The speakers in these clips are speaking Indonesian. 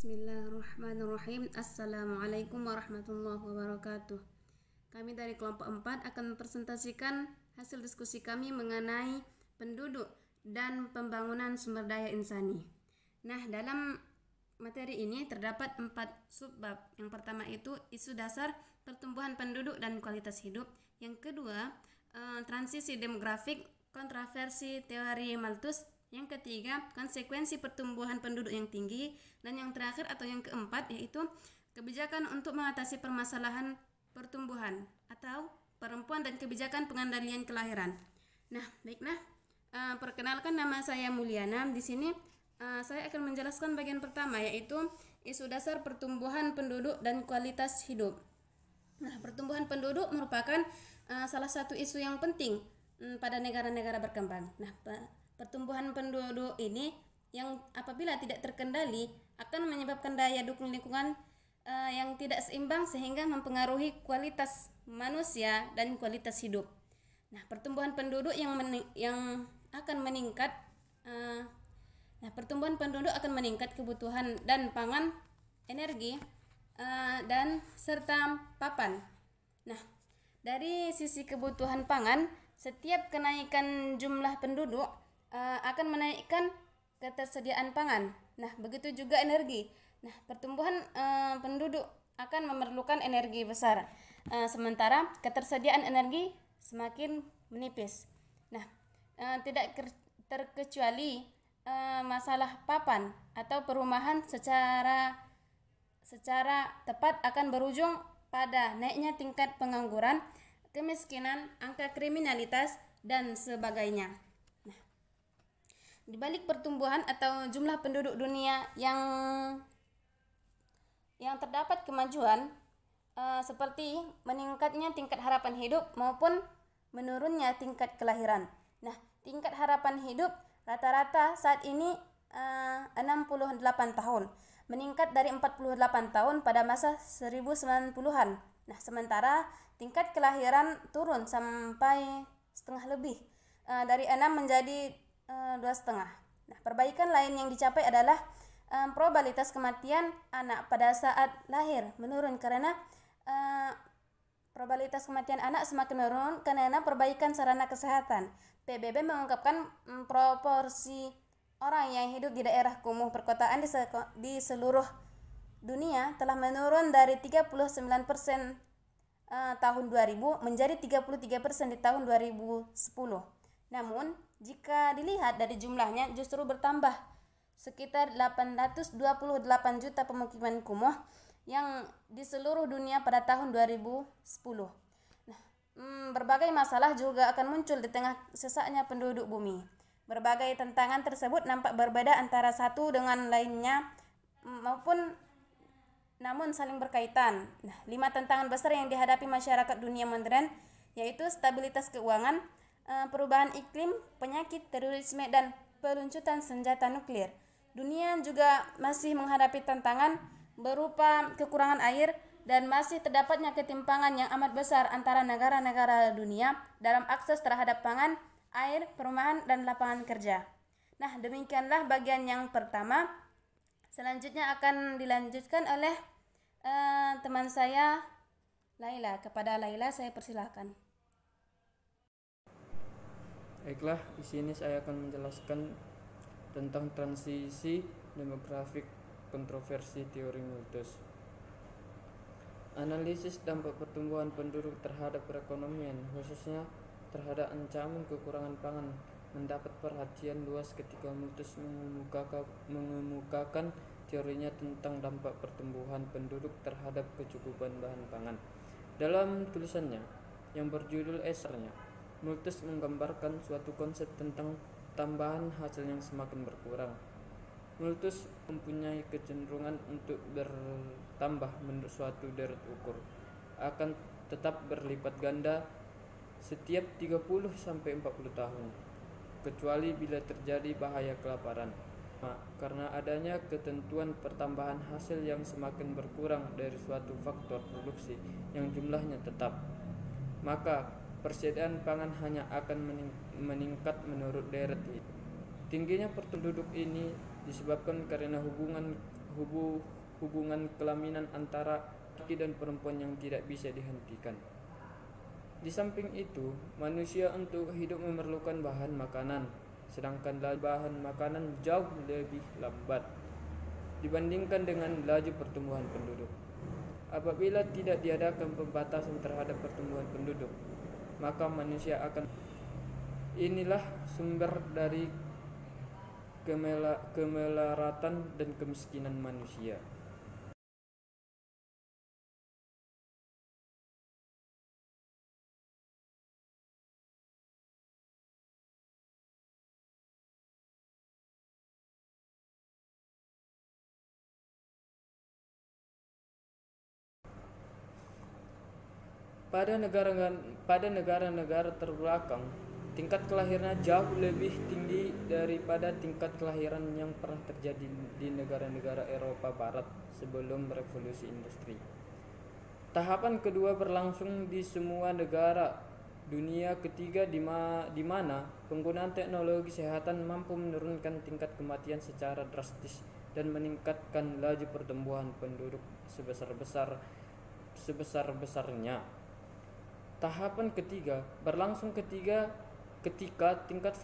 Bismillahirrahmanirrahim. Assalamualaikum warahmatullahi wabarakatuh. Kami dari kelompok 4 akan mempresentasikan hasil diskusi kami mengenai penduduk dan pembangunan sumber daya insani. Nah, dalam materi ini terdapat 4 subbab. Yang pertama itu isu dasar pertumbuhan penduduk dan kualitas hidup. Yang kedua, transisi demografik, kontroversi teori Malthus. Yang ketiga, konsekuensi pertumbuhan penduduk yang tinggi. Dan yang terakhir atau yang keempat yaitu kebijakan untuk mengatasi permasalahan pertumbuhan atau perempuan dan kebijakan pengendalian kelahiran. Nah, baiklah, perkenalkan, nama saya Mulyana. Di sini saya akan menjelaskan bagian pertama yaitu isu dasar pertumbuhan penduduk dan kualitas hidup. Nah, pertumbuhan penduduk merupakan salah satu isu yang penting pada negara-negara berkembang. Nah, pertumbuhan penduduk ini yang apabila tidak terkendali akan menyebabkan daya dukung lingkungan yang tidak seimbang sehingga mempengaruhi kualitas manusia dan kualitas hidup. Nah, pertumbuhan penduduk yang akan meningkat pertumbuhan penduduk akan meningkat kebutuhan dan pangan, energi, dan serta papan. Nah, dari sisi kebutuhan pangan, setiap kenaikan jumlah penduduk akan menaikkan ketersediaan pangan. Nah, begitu juga energi. Nah, pertumbuhan penduduk akan memerlukan energi besar, sementara ketersediaan energi semakin menipis. Nah, tidak terkecuali masalah papan atau perumahan secara tepat akan berujung pada naiknya tingkat pengangguran, kemiskinan, angka kriminalitas, dan sebagainya. Di balik pertumbuhan atau jumlah penduduk dunia yang terdapat kemajuan seperti meningkatnya tingkat harapan hidup maupun menurunnya tingkat kelahiran. Nah, tingkat harapan hidup rata-rata saat ini 68 tahun, meningkat dari 48 tahun pada masa 1990-an. Nah, sementara tingkat kelahiran turun sampai setengah lebih, dari 6 menjadi 2,5. Nah, perbaikan lain yang dicapai adalah probabilitas kematian anak pada saat lahir menurun karena probabilitas kematian anak semakin menurun karena perbaikan sarana kesehatan. PBB mengungkapkan proporsi orang yang hidup di daerah kumuh perkotaan di seluruh dunia telah menurun dari 39% tahun 2000 menjadi 33% di tahun 2010. Namun, jika dilihat dari jumlahnya justru bertambah, sekitar 828 juta pemukiman kumuh yang di seluruh dunia pada tahun 2010. Nah, berbagai masalah juga akan muncul di tengah sesaknya penduduk bumi. Berbagai tantangan tersebut nampak berbeda antara satu dengan lainnya namun saling berkaitan. Nah, 5 tantangan besar yang dihadapi masyarakat dunia modern yaitu stabilitas keuangan, perubahan iklim, penyakit, terorisme, dan peluncuran senjata nuklir. Dunia juga masih menghadapi tantangan berupa kekurangan air dan masih terdapatnya ketimpangan yang amat besar antara negara-negara dunia dalam akses terhadap pangan, air, perumahan, dan lapangan kerja. Nah, demikianlah bagian yang pertama. Selanjutnya akan dilanjutkan oleh teman saya Laila. Kepada Laila saya persilahkan. Baiklah, di sini saya akan menjelaskan tentang transisi demografik, kontroversi teori Malthus. Analisis dampak pertumbuhan penduduk terhadap perekonomian, khususnya terhadap ancaman kekurangan pangan, mendapat perhatian luas ketika Malthus mengemukakan teorinya tentang dampak pertumbuhan penduduk terhadap kecukupan bahan pangan. Dalam tulisannya yang berjudul Essernya, Malthus menggambarkan suatu konsep tentang tambahan hasil yang semakin berkurang. Malthus mempunyai kecenderungan untuk bertambah menurut suatu deret ukur, akan tetap berlipat ganda setiap 30-40 tahun, kecuali bila terjadi bahaya kelaparan. Karena adanya ketentuan pertambahan hasil yang semakin berkurang dari suatu faktor produksi yang jumlahnya tetap, maka persediaan pangan hanya akan meningkat menurut deret. Tingginya penduduk ini disebabkan karena hubungan kelaminan antara laki dan perempuan yang tidak bisa dihentikan. Di samping itu, manusia untuk hidup memerlukan bahan makanan, sedangkan bahan makanan jauh lebih lambat dibandingkan dengan laju pertumbuhan penduduk. Apabila tidak diadakan pembatasan terhadap pertumbuhan penduduk, maka manusia akan. Inilah sumber dari kemelaratan dan kemiskinan manusia. Pada negara-negara terbelakang, tingkat kelahirannya jauh lebih tinggi daripada tingkat kelahiran yang pernah terjadi di negara-negara Eropa Barat sebelum revolusi industri. Tahapan kedua berlangsung di semua negara dunia ketiga di mana penggunaan teknologi kesehatan mampu menurunkan tingkat kematian secara drastis dan meningkatkan laju pertumbuhan penduduk sebesar-besarnya. Tahapan ketiga berlangsung ketika tingkat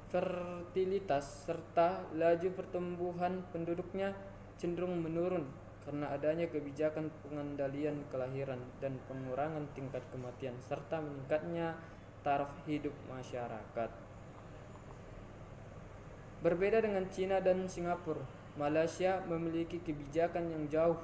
fertilitas serta laju pertumbuhan penduduknya cenderung menurun karena adanya kebijakan pengendalian kelahiran dan pengurangan tingkat kematian serta meningkatnya taraf hidup masyarakat. Berbeda dengan Cina dan Singapura, Malaysia memiliki kebijakan yang jauh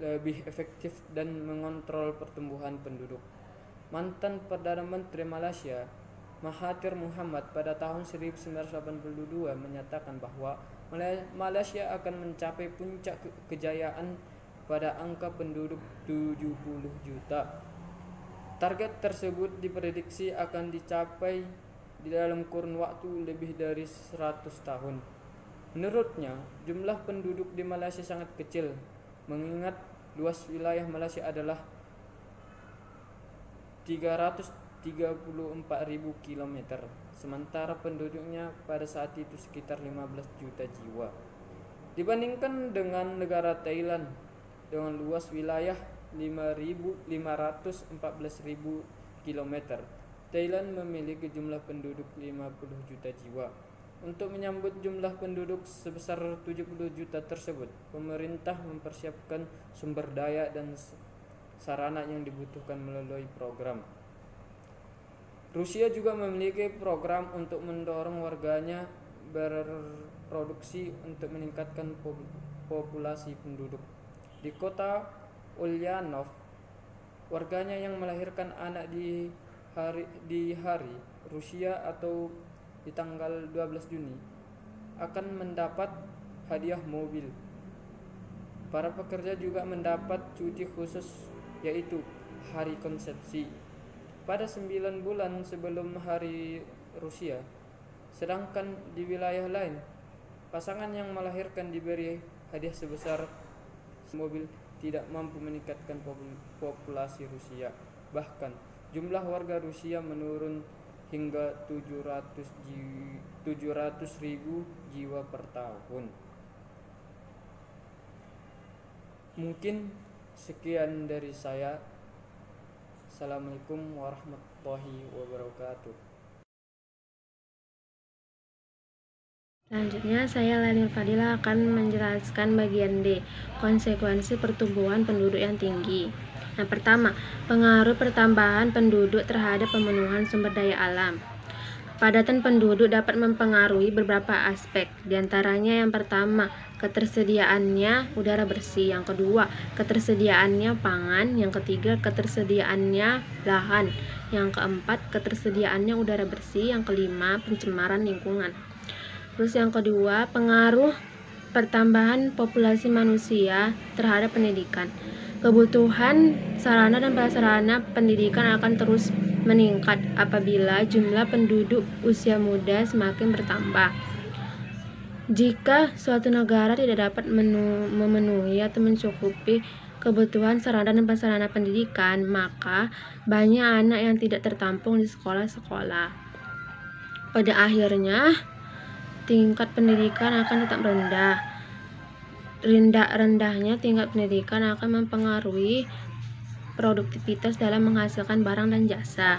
lebih efektif dan mengontrol pertumbuhan penduduk. Mantan Perdana Menteri Malaysia, Mahathir Mohamad, pada tahun 1982 menyatakan bahwa Malaysia akan mencapai puncak kejayaan pada angka penduduk 70 juta. Target tersebut diprediksi akan dicapai di dalam kurun waktu lebih dari 100 tahun. Menurutnya, jumlah penduduk di Malaysia sangat kecil, mengingat luas wilayah Malaysia adalah 334.000 km, sementara penduduknya pada saat itu sekitar 15 juta jiwa. Dibandingkan dengan negara Thailand dengan luas wilayah 514.000 km, Thailand memiliki jumlah penduduk 50 juta jiwa. Untuk menyambut jumlah penduduk sebesar 70 juta tersebut, pemerintah mempersiapkan sumber daya dan sarana yang dibutuhkan melalui program. Rusia juga memiliki program untuk mendorong warganya berproduksi untuk meningkatkan populasi penduduk. Di kota Ulyanov, warganya yang melahirkan anak di hari Rusia atau di tanggal 12 Juni akan mendapat hadiah mobil. Para pekerja juga mendapat cuti khusus, yaitu hari konsepsi pada 9 bulan sebelum hari Rusia. Sedangkan di wilayah lain, pasangan yang melahirkan diberi hadiah sebesar mobil tidak mampu meningkatkan populasi Rusia. Bahkan jumlah warga Rusia menurun hingga 700.000 jiwa per tahun. Mungkin sekian dari saya. Assalamualaikum warahmatullahi wabarakatuh. Selanjutnya saya Lanil Fadila akan menjelaskan bagian D, konsekuensi pertumbuhan penduduk yang tinggi. Yang pertama, pengaruh pertambahan penduduk terhadap pemenuhan sumber daya alam. Padatan penduduk dapat mempengaruhi beberapa aspek, diantaranya yang pertama, ketersediaannya udara bersih, yang kedua, ketersediaannya pangan, yang ketiga, ketersediaannya lahan, yang keempat, ketersediaannya udara bersih, yang kelima, pencemaran lingkungan. Terus yang kedua, pengaruh pertambahan populasi manusia terhadap pendidikan. Kebutuhan sarana dan prasarana pendidikan akan terus meningkat apabila jumlah penduduk usia muda semakin bertambah. Jika suatu negara tidak dapat memenuhi atau mencukupi kebutuhan sarana dan prasarana pendidikan, maka banyak anak yang tidak tertampung di sekolah-sekolah. Pada akhirnya, tingkat pendidikan akan tetap rendah. Rendahnya tingkat pendidikan akan mempengaruhi produktivitas dalam menghasilkan barang dan jasa.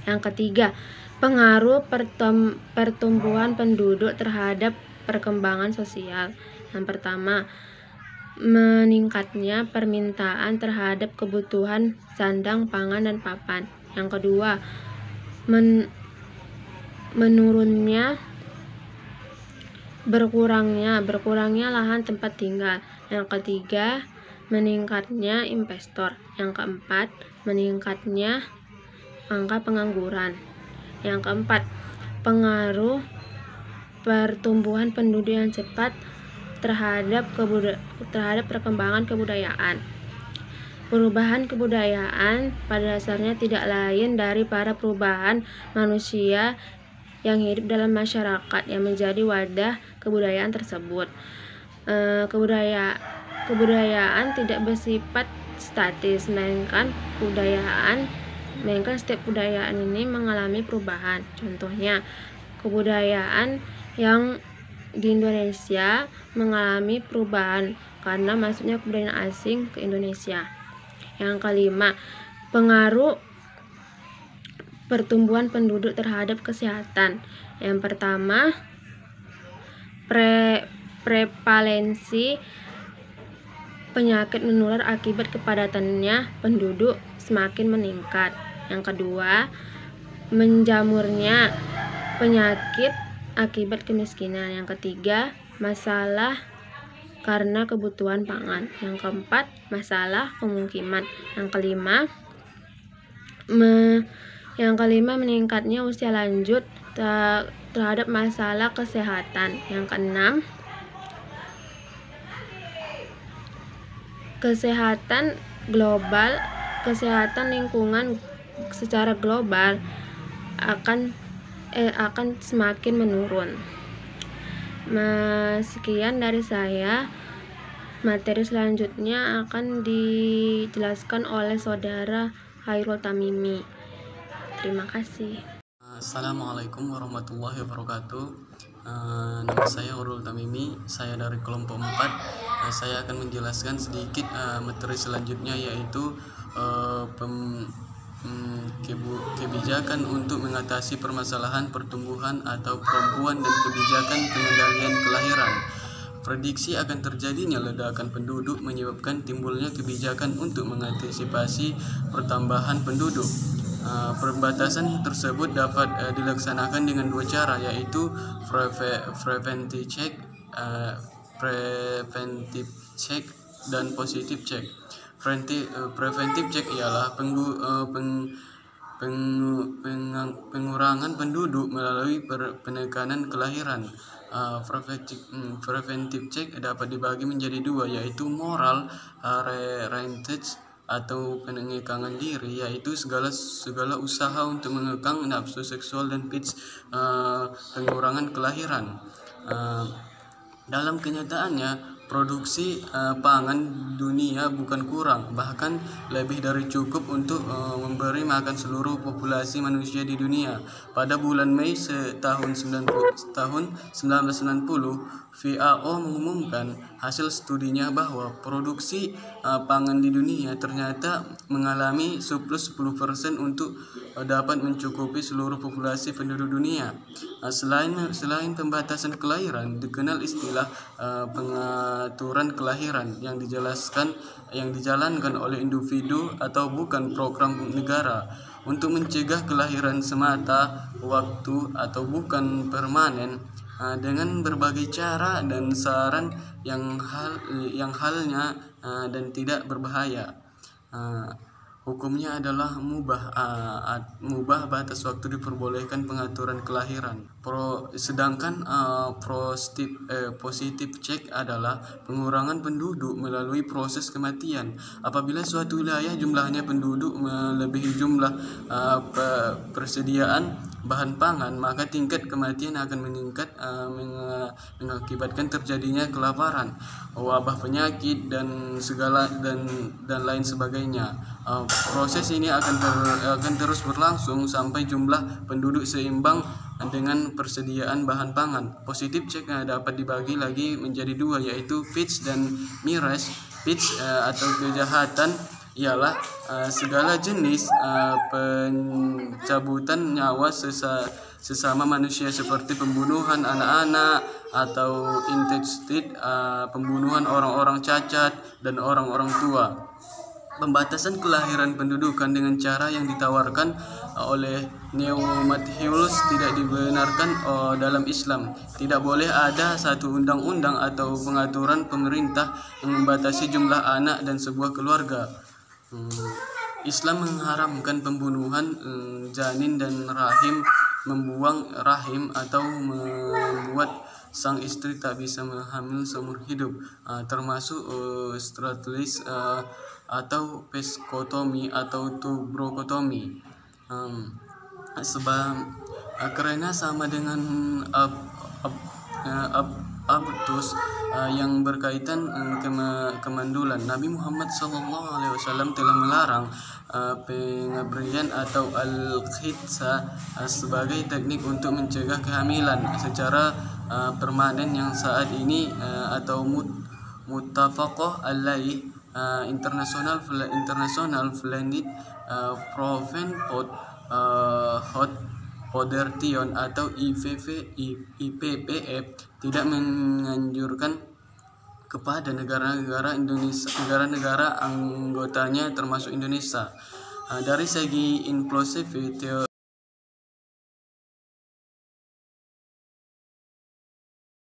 Yang ketiga, pengaruh pertumbuhan penduduk terhadap perkembangan sosial. Yang pertama, meningkatnya permintaan terhadap kebutuhan sandang, pangan, dan papan. Yang kedua, berkurangnya lahan tempat tinggal. Yang ketiga, meningkatnya investor. Yang keempat, meningkatnya angka pengangguran. Yang keempat, pengaruh pertumbuhan penduduk yang cepat terhadap perkembangan kebudayaan. Perubahan kebudayaan pada dasarnya tidak lain dari para perubahan manusia yang hidup dalam masyarakat yang menjadi wadah kebudayaan tersebut. Kebudayaan tidak bersifat statis, melainkan setiap kebudayaan ini mengalami perubahan. Contohnya, kebudayaan yang di Indonesia mengalami perubahan karena masuknya kebudayaan asing ke Indonesia. Yang kelima, pengaruh pertumbuhan penduduk terhadap kesehatan. Yang pertama, prevalensi penyakit menular akibat kepadatannya penduduk semakin meningkat. Yang kedua, menjamurnya penyakit akibat kemiskinan. Yang ketiga, masalah karena kebutuhan pangan. Yang keempat, masalah pemukiman. Yang kelima, meningkatnya usia lanjut terhadap masalah kesehatan. Yang keenam, kesehatan lingkungan secara global akan semakin menurun. Sekian dari saya. Materi selanjutnya akan dijelaskan oleh saudara Hairul Tamimi. Terima kasih. Assalamualaikum warahmatullahi wabarakatuh. Nama saya Hairul Tamimi, saya dari kelompok 4. Saya akan menjelaskan sedikit materi selanjutnya, yaitu kebijakan untuk mengatasi permasalahan pertumbuhan atau perempuan dan kebijakan pengendalian kelahiran. Prediksi akan terjadinya ledakan penduduk menyebabkan timbulnya kebijakan untuk mengantisipasi pertambahan penduduk. Pembatasan tersebut dapat dilaksanakan dengan dua cara, yaitu preventive check dan positive check. Preventive check ialah pengurangan penduduk melalui penekanan kelahiran. Preventive check dapat dibagi menjadi dua, yaitu moral revenge atau pengekangan diri, yaitu segala usaha untuk mengekang nafsu seksual, dan pitch pengurangan kelahiran. Dalam kenyataannya, produksi pangan dunia bukan kurang, bahkan lebih dari cukup untuk memberi makan seluruh populasi manusia di dunia. Pada bulan Mei tahun 1990, FAO mengumumkan hasil studinya bahwa produksi pangan di dunia ternyata mengalami surplus 10% untuk dapat mencukupi seluruh populasi penduduk dunia. Selain pembatasan kelahiran, dikenal istilah pengaturan kelahiran yang dijalankan oleh individu atau bukan program negara untuk mencegah kelahiran semata waktu atau bukan permanen, dengan berbagai cara dan saran yang halnya dan tidak berbahaya. Hukumnya adalah mubah batas waktu diperbolehkan pengaturan kelahiran. Sedangkan positive check adalah pengurangan penduduk melalui proses kematian. Apabila suatu wilayah jumlahnya penduduk melebihi jumlah persediaan bahan pangan, maka tingkat kematian akan meningkat, mengakibatkan terjadinya kelaparan, wabah penyakit dan lain sebagainya. Proses ini akan terus berlangsung sampai jumlah penduduk seimbang dengan persediaan bahan pangan. Positif check dapat dibagi lagi menjadi dua, yaitu pitch dan miras. Pitch atau kejahatan ialah segala jenis pencabutan nyawa sesama manusia seperti pembunuhan anak-anak atau intestit, pembunuhan orang-orang cacat dan orang-orang tua. Pembatasan kelahiran pendudukan dengan cara yang ditawarkan oleh Neo Matthews tidak dibenarkan dalam Islam. Tidak boleh ada satu undang-undang atau pengaturan pemerintah yang membatasi jumlah anak dan sebuah keluarga. Islam mengharamkan pembunuhan janin dan rahim, membuang rahim atau membuat sang istri tak bisa hamil seumur hidup, termasuk stateless atau peskotomi atau tubrokotomi. Karena sama dengan abortus yang berkaitan kemandulan, Nabi Muhammad SAW telah melarang pengabreian atau al-khitsa sebagai teknik untuk mencegah kehamilan secara permanen yang saat ini atau muttafaqah alaih. International Blended Proven Hot Podertion atau IPPF tidak menganjurkan kepada negara-negara anggotanya termasuk Indonesia. Dari segi inklusif,